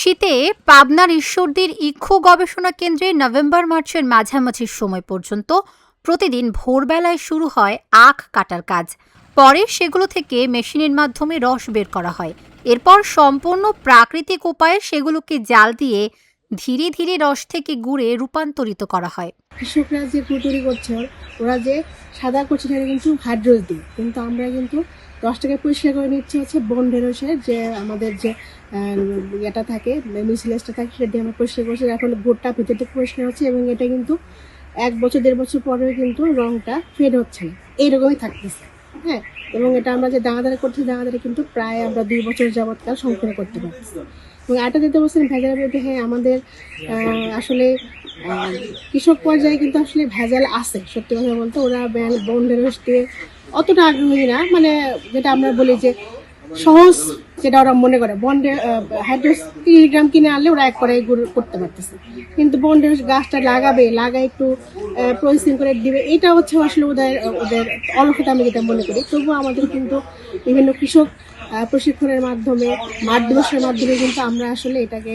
শীতে পাবনার ঈশ্বরদীর ইক্ষু গবেষণা কেন্দ্রে নভেম্বর-মার্চের মাঝামাঝি সময় পর্যন্ত প্রতিদিন ভোরবেলায় শুরু হয় আখ কাটার কাজ। পরে সেগুলো থেকে মেশিনের মাধ্যমে রস বের করা হয়। এরপর সম্পূর্ণ প্রাকৃতিক উপায়ে সেগুলোকে জাল দিয়ে ধীরে ধীরে রস থেকে গুড়ে রূপান্তরিত করা হয়। কৃষকরা যে গুড় তৈরি করছে ওরা যে সাদা করছে সেটা কিন্তু হাইড্রোজ দিই, কিন্তু আমরা কিন্তু রসটাকে পরিষ্কার করে নিচ্ছে হচ্ছে বন ঢেঁড়সের যে আমাদের যে এটা থাকে মিসিলেসটা থাকে সেটা দিয়ে আমরা পরিষ্কার করছি। এখন গুড়টা ভিতর থেকে পরিষ্কার হচ্ছে এবং এটা কিন্তু 1 বছর 1.5 বছর পরেও কিন্তু রংটা ফেড হচ্ছে না, এইরকমই থাকতেছে। হ্যাঁ, এবং এটা আমরা যে দানাদারে করছি দানাদারে কিন্তু প্রায় আমরা 2 বছর যাবৎকাল সম্পূর্ণ করতে পারছি। এবং এটা দিতে বলছেন ভেজাল বলতে, হ্যাঁ আমাদের আসলে কৃষক পর্যায়ে কিন্তু আসলে ভেজাল আছে। সত্যি কথা বলতে ওরা বন ঢেঁড়স দিয়ে অতটা আগ্রহী না, মানে যেটা আমরা বলি যে সহজ, যেটা ওরা মনে করে বন হাইড্রোস 30 গ্রাম কিনে আনলে ওরা একবারে গুঁড়ো করতে পারতেছে, কিন্তু বন ঢেঁড়স গাছটা লাগায় একটু প্রসেসিং করে দিবে, এটা হচ্ছে আসলে ওদের অলক্ষতা আমি যেটা মনে করি। তবুও আমাদের কিন্তু বিভিন্ন কৃষক প্রশিক্ষণের মাধ্যমে মাঠ দিবসের মাধ্যমে কিন্তু আমরা আসলে এটাকে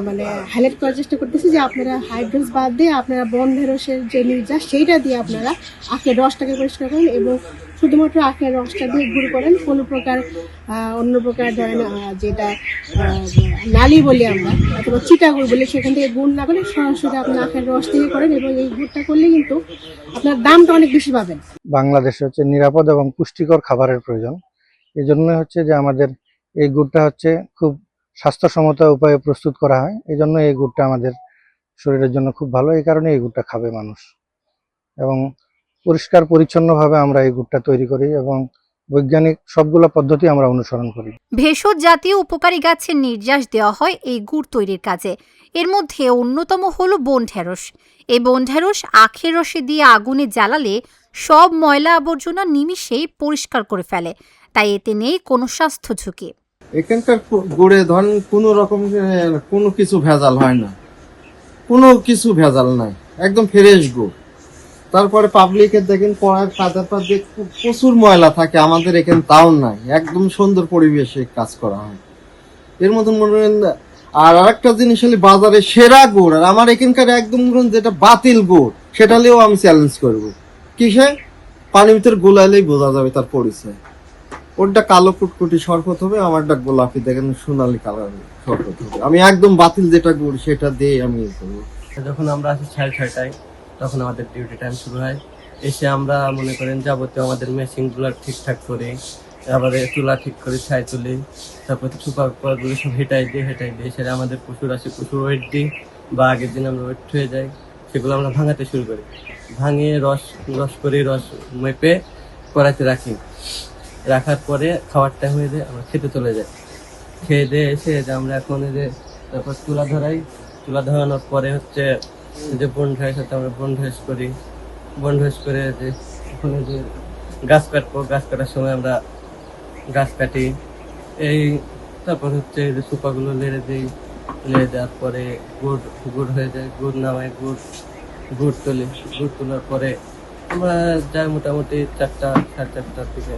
মানে হাইলাইট করার চেষ্টা করতেছি যে আপনারা হাইড্রোস বাদ দিয়ে আপনারা বন ঢেঁড়সের যে নির্যাস সেইটা দিয়ে আপনারা আখের রসটাকে পরিষ্কার করেন এবং শুধুমাত্র আখের রসটা দিয়ে গুঁড়ো করেন। কোনো প্রকার অন্য প্রকার ধরেন যেটা নালি বলি আমরা অথবা চিটা গুড় বলি, সেখান থেকে গুড় না করে সরাসরি আপনি আখের রস দিয়ে করেন এবং এই গুড়টা করলে কিন্তু আপনার দামটা অনেক বেশি পাবেন। বাংলাদেশে হচ্ছে নিরাপদ এবং পুষ্টিকর খাবারের প্রয়োজন। এই জন্য হচ্ছে যে আমাদের এই গুড়টা হচ্ছে খুব স্বাস্থ্যসম্মত উপায়ে প্রস্তুত করা হয়। এই জন্য এই গুড়টা আমাদের শরীরের জন্য খুব ভালো, এই কারণে এই গুড়টা খাবে মানুষ। এবং পরিষ্কার পরিচ্ছন্নভাবে আমরা এই গুড়টা তৈরি করি এবং বৈজ্ঞানিক সবগুলো পদ্ধতি আমরা অনুসরণ করি। ভেষজ জাতীয় উপকারী গাছের নির্যাস দেওয়া হয় এই গুড় তৈরির কাজে। এর মধ্যে অন্যতম হলো বন ঢেঁড়স। এই বন ঢেঁড়স আখের রসে দিয়ে আগুনে জ্বালালে সব ময়লা আবর্জনা নিমিষেই পরিষ্কার করে ফেলে, তাই এতে নেই কোনো স্বাস্থ্য ঝুঁকি। এখানকার গুড়ে ধরেন কোনো রকম কোনো কিছু ভেজাল হয় না, কোনো কিছু ভেজাল নাই, একদম ফ্রেশ গুড়। তারপরে পাবলিকের দেখেন পড়ার কাজের পর প্রচুর ময়লা থাকে, আমাদের এখানে তাও নাই, একদম সুন্দর পরিবেশে কাজ করা হয়। এর মতন মনে করেন আর আরেকটা জিনিস হলে বাজারে সেরা গুড়, আর আমার এখানকার একদম যেটা বাতিল গুড় সেটা হলেও আমি চ্যালেঞ্জ করবো। কিসে? পানির ভিতরে গোলাইলেই বোঝা যাবে তার পরিচয়। ওটা কালো কুটকুটি শরবত হবে, আমারটা গোলাপি দেখেন সোনালি কালার শরবত হবে। আমি একদম বাতিল যেটা গুড় সেটা দিয়ে আমি করবো। যখন আমরা আসি 6:30টায় তখন আমাদের ডিউটি টাইম শুরু হয়। এসে আমরা মনে করেন যাবতীয় আমাদের মেশিনগুলো ঠিকঠাক করে, আবার চুলা ঠিক করে ছাই তুলি, তারপর সুপারগুলো সব হেঁটাই দিয়ে সেটা আমাদের পশুর আসে, পশুর ওয়েট দিই বা আগের দিন আমরা ওয়েট হয়ে যাই, সেগুলো আমরা ভাঙাতে শুরু করি। ভাঙিয়ে রস করে রস মেপে কড়াইতে রাখার পরে খাওয়ার টাইম হয়ে যায়, আমরা খেতে চলে যাই। খেয়ে দিয়ে এসে আমরা এখন তারপর চুলা ধরানোর পরে হচ্ছে যে বন ঢেঁড়স সাথে আমরা বন ঢেঁড়স করে যে ওখানে যে গাছ কাটবো, গাছ কাটার সময় আমরা গাছ কাটি। তারপর হচ্ছে যে সুপাগুলো লেড়ে দেওয়ার পরে গুড় হয়ে যায়, গুড় নামাই, গুড় তোলার পরে আমরা যাই মোটামুটি 4টা 4:30টার দিকে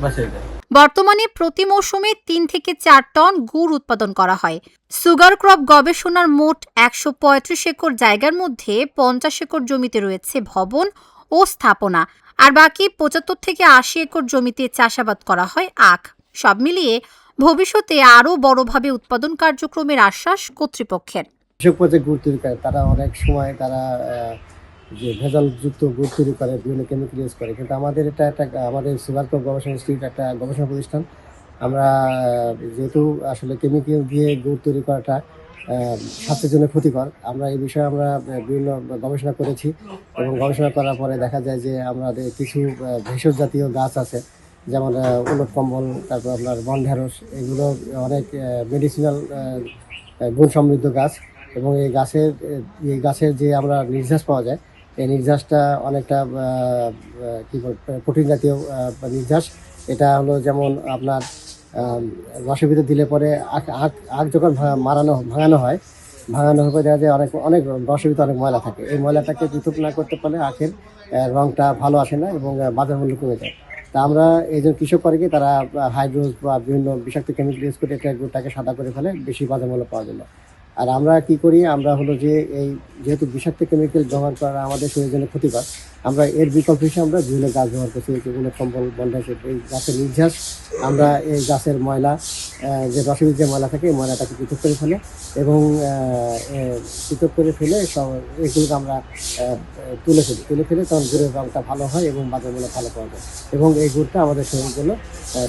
বাসায় যাই। বর্তমানে প্রতি মৌসুমে 3 থেকে 4 টন গুড় উৎপাদন করা হয়। সুগার ক্রপ গবেষণার মোট 135 একর জায়গার মধ্যে 50 একর জমিতে রয়েছে ভবন ও স্থাপনা, আর বাকি 75 থেকে 80 একর জমিতে চাষাবাদ করা হয় আখ। সব মিলিয়ে ভবিষ্যতে আরও বড়ভাবে উৎপাদন কার্যক্রমের আশ্বাস কর্তৃপক্ষের। কৃষক পর্যায়ে গুড় তৈরি করে তারা অনেক সময় যে ভেজালযুক্ত গুড় তৈরি করে, বিভিন্ন কেমিক্যাল ইউজ করে, কিন্তু আমাদের এটা আমাদের সুগার ক্রপ গবেষণা ইনস্টিটিউট একটা গবেষণা প্রতিষ্ঠান। আমরা যেহেতু আসলে কেমিক্যাল দিয়ে গুড় তৈরি করাটা স্বাস্থ্যের জন্য ক্ষতিকর, আমরা এই বিষয়ে আমরা বিভিন্ন গবেষণা করেছি এবং গবেষণা করার পরে দেখা যায় যে আমাদের কিছু ভেষজ জাতীয় গাছ আছে, যেমন উলট কম্বল, তারপর আপনার বন ঢেঁড়স, এগুলো অনেক মেডিসিনাল গুণ সমৃদ্ধ গাছ। এবং এই গাছের যে আমরা নির্যাস পাওয়া যায়, এই নির্যাসটা অনেকটা প্রোটিন জাতীয় নির্যাস। এটা হলো যেমন আপনার রসের ভিতরে দিলে পরে আখ যখন ভাঙানো হয় পরে দেখা যায় অনেক রসের ভিতরে অনেক ময়লা থাকে। এই ময়লাটাকে পৃথক না করতে পারলে আখের রঙটা ভালো আসে না এবং বাজার মূল্য কমে যায়। তা আমরা এই যে কৃষক করে কি তারা হাইড্রোজ বা বিভিন্ন বিষাক্ত কেমিক্যাল ইউজ করে এটা গুড়টাকে সাদা করে ফেলে বেশি বাজার মূল্য পাওয়ার জন্য। আর আমরা কি করি, আমরা হলো যে এই যেহেতু বিষাক্ত কেমিক্যাল ব্যবহার করা আমাদের শরীরের জন্য ক্ষতিকর, আমরা এর বিকল্প হিসেবে আমরা বিভিন্ন গাছ ব্যবহার করছি, যেগুলো কম্বল বন্ডাইছে এই গাছের নির্যাস, আমরা এই গাছের ময়লা যে রসের যে ময়লা থাকে এই ময়লাটাকে পৃথক করে ফেলে এবং পৃথক করে ফেলে সব এগুলোকে আমরা তুলে ফেলে তখন গুড়ের রঙটা ভালো হয় এবং বাজার মূল্য ভালো পাওয়া যায় এবং এই গুড়টা আমাদের শরীরের জন্য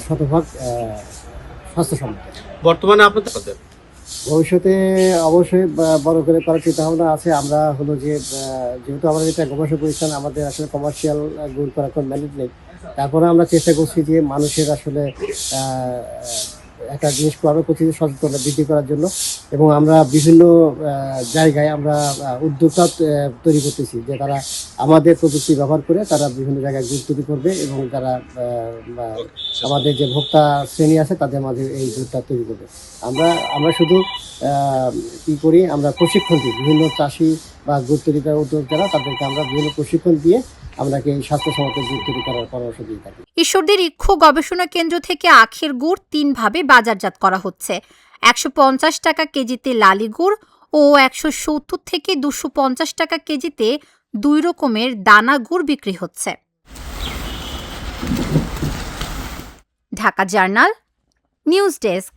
শতভাগ স্বাস্থ্যসম্মত। বর্তমানে আপনাদের ভবিষ্যতে অবশ্যই বড় করে করার চিন্তা ভাবনা আছে। আমরা হলো যে যেহেতু আমাদের এটা গবেষণা প্রতিষ্ঠান, আমাদের আসলে কমার্শিয়াল গুড় করার কোনো ম্যান্ডেট নেই, তারপরে আমরা চেষ্টা করছি যে মানুষের আসলে একটা জিনিস আরও প্রতি সচেতনতা বৃদ্ধি করার জন্য এবং আমরা বিভিন্ন জায়গায় আমরা উদ্যোক্তা তৈরি করতেছি যে তারা আমাদের প্রযুক্তি ব্যবহার করে তারা বিভিন্ন জায়গায় গুড় তৈরি করবে এবং তারা আমাদের যে ভোক্তা শ্রেণী আছে তাদের মাঝে এই গুড়টা তৈরি করবে। আমরা শুধু কি করি, আমরা প্রশিক্ষণ দিই বিভিন্ন চাষি বা গুড় তৈরি করার উদ্যোক্তারা, তাদেরকে আমরা বিভিন্ন প্রশিক্ষণ দিয়ে আমরাকে এই স্বাস্থ্যসম্মত গুড় তৈরি করার পরামর্শ দিয়ে থাকি। ঈশ্বরদীর ইক্ষু গবেষণা কেন্দ্র থেকে আখের গুড় 3 ভাবে বাজারজাত করা হচ্ছে। 150 টাকা কেজিতে লালি গুড় ও 170 থেকে 250 টাকা কেজিতে 2 রকমের দানা গুড় বিক্রি হচ্ছে। Dhaka journal, news desk.